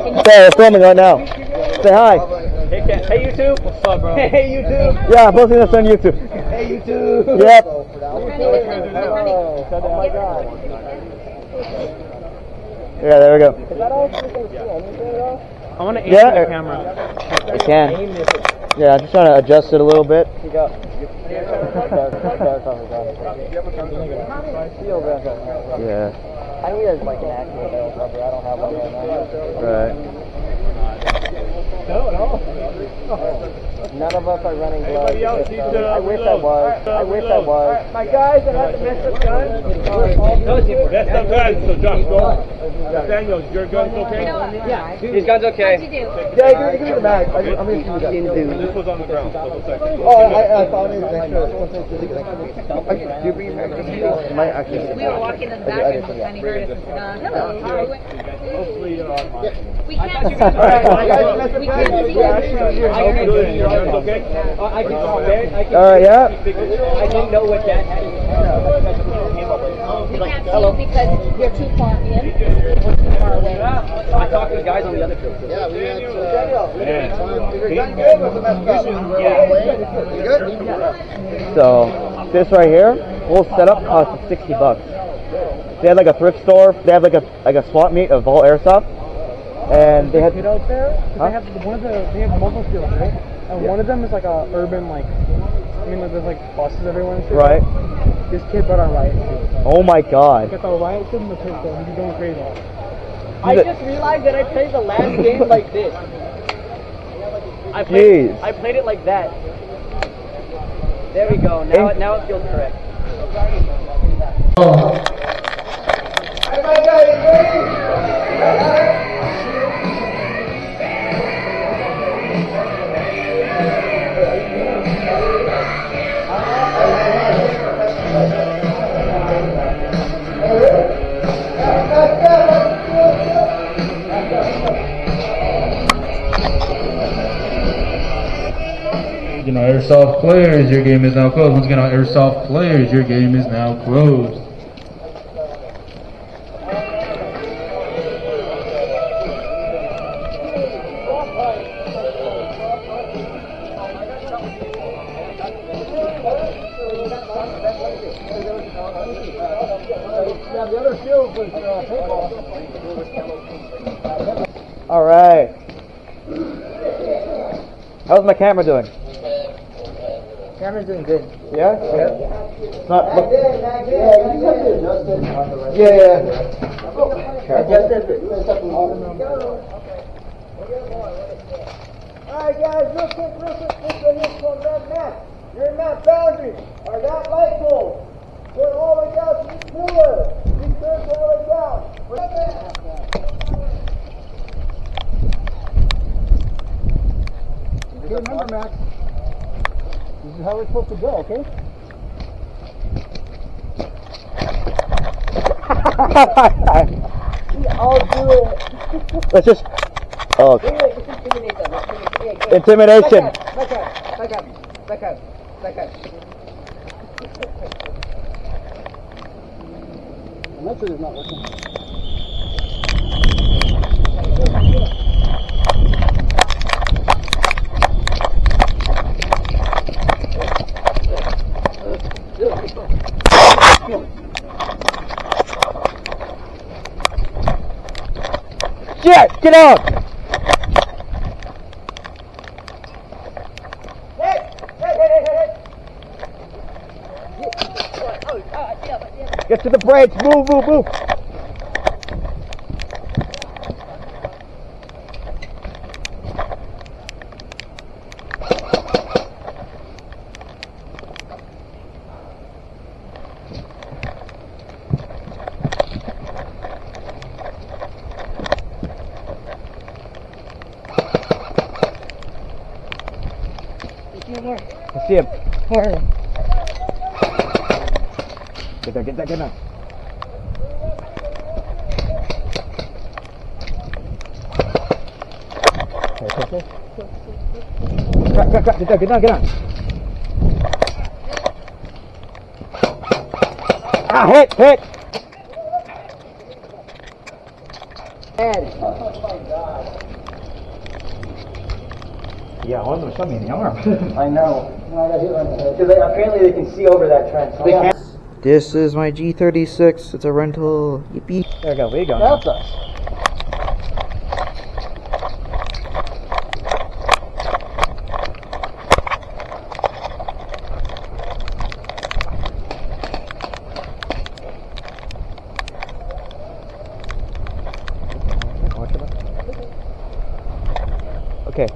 Say, we're filming right now. Say hi. Hey YouTube. What's up, bro? Hey YouTube. Yeah, I'm posting this on YouTube. Hey YouTube. Yep. Oh my God. Yeah, there we go. Is that all? I want to aim Yeah, the camera. You can. Yeah, I'm just trying to adjust it a little bit. Yeah. I need like an actual barrel cover. I don't have one right now. Right. No. None of us are running gloves. I wish I was. My guys that have the metric guns. That's some guns, so Josh, go. Daniel, your gun's okay? Yeah, his gun's okay. Yeah, give me the bag. I'm going to see that. This was on the ground. Oh, I thought it was extra. Do you bring your bag? Might actually. We were walking in the back and Sunny heard us and said, hello. Hopefully you're on mine. We can't see you. We can't see you. Okay? I can Yeah. I didn't know what that had. We can't see you because you're too far in. We're too far away. I talked to the guys on the other field. Yeah, we had So, this right here, whole setup cost $60. They had like a thrift store. They have like a swap meet of all airsoft, and they had. Kid out there. Huh? They have multiple fields, right? And one of them is like a urban like there's like buses everywhere and shit. Right. This kid brought a riot shield. Oh my God. Got the riot shield and the pistol. He's going crazy. I just realized that I played the last game like this. I played it like that. There we go. Now it feels correct. You know, Airsoft players, your game is now closed. Once again, Airsoft players, your game is now closed. All right. How's my camera doing? Camera's doing good. Yeah? It's not. Look. Yeah. Alright guys, real quick, this is from that map. Your map boundaries are that light pole. Going all the way down to this pillar. These turns all the way down. Okay, remember Max, this is how we're supposed to go, okay? We all do it. Let's just. Oh. Intimidation. Back up. I'm not sure it's not working. Shit! Get out! Get to the bridge! Move! I see him. Get that. Okay. Get down. Ah, hit! Oh my God. Yeah, one of them shot me in the arm. I know. Because apparently they can see over that trench. So they can't. This is my G36. It's a rental. Yippee. There we go. Where you going? That's us. Okay.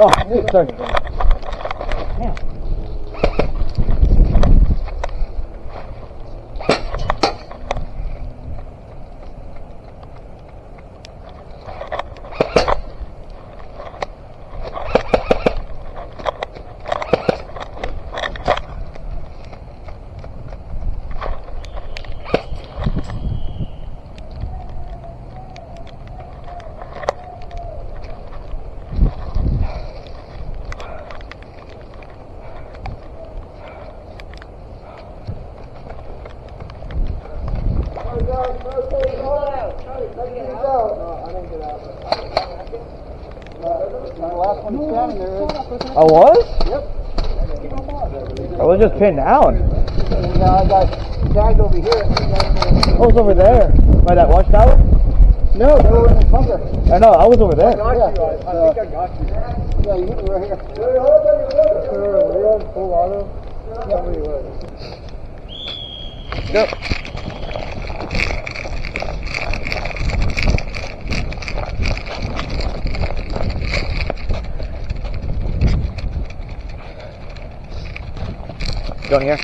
Oh, sorry. Yeah. I was? Yep. I was just pinned down. Yeah, I got tagged over here. I was over there. By that watchtower? No, they were in the bunker. I know, I was over there. I think I got you. Yeah, you hit me right here. We're on full auto. Yep. Going here.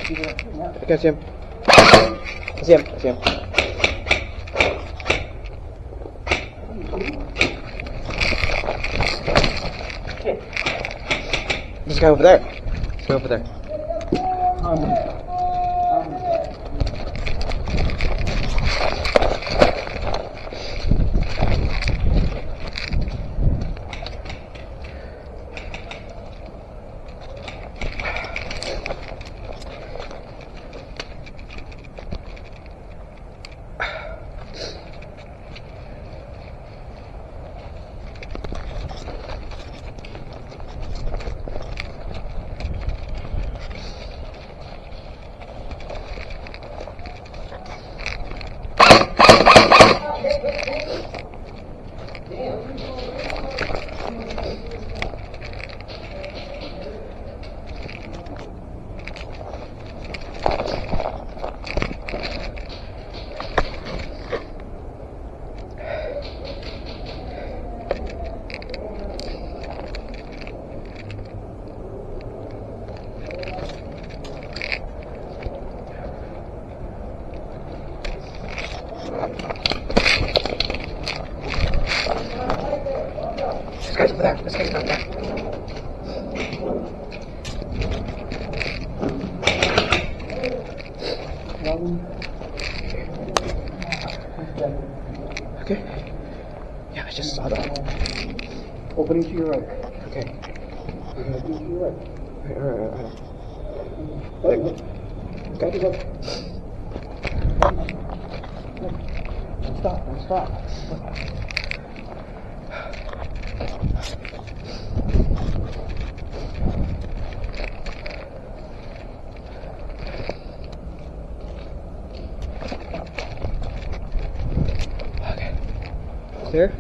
I can't see him. I see him. I see him. This guy over there. This guy over there. This guy's over there. This guy's over there. Okay. Yeah, I just saw that. Opening to your right. Okay. Opening to your right. Alright. Okay. Stop. Stop. There.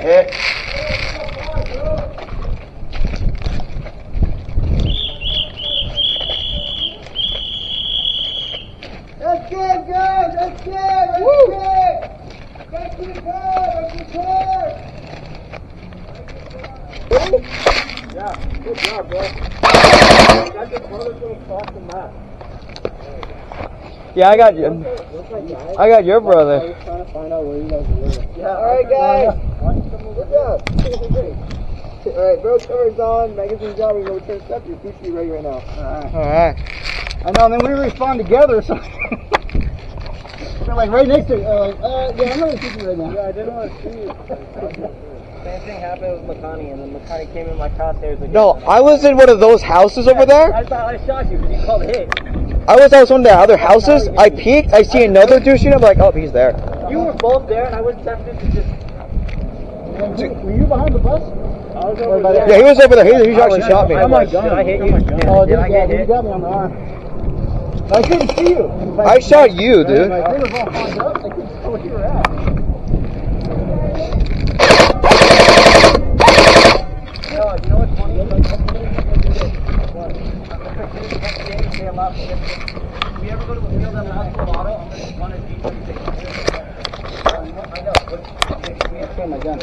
Hit. Let's get, guys! Let's get! Let's get! Let's get good! Let's get good! Yeah, good job, bro. That's your brother's gonna cross the map. Yeah, I got you. I got your brother. I was trying to find out where you guys were. Yeah. Alright, guys. Good job. Alright, bro, cover's on. Magazine's on. We're going to turn stuff. Your feet should be ready right now. Alright. I know, and then we respond together, so. They're like right next to you. Yeah, I'm going to shoot you right now. Yeah, I didn't want to see you. Same thing happened with Makani, and then Makani came in my crosshairs again. No, I was in one of those houses over there. I thought I shot you because you called hit. I was one of the other houses. I peeked. I see another dude shooting. I'm like, oh, he's there. You were both there, and I was tempted to just. Were you behind the bus? I was over there. Yeah, he was over there. He actually shot me. Oh my god! Did I hit you? Oh, Did I get hit? you got me on the arm. I couldn't see you. I shot you, dude. My thing was all fogged up. I couldn't tell where you were at. No, you know what's funny? If we ever go to a field that allows for auto, I'm going to run a G36. I know. We have to my gun.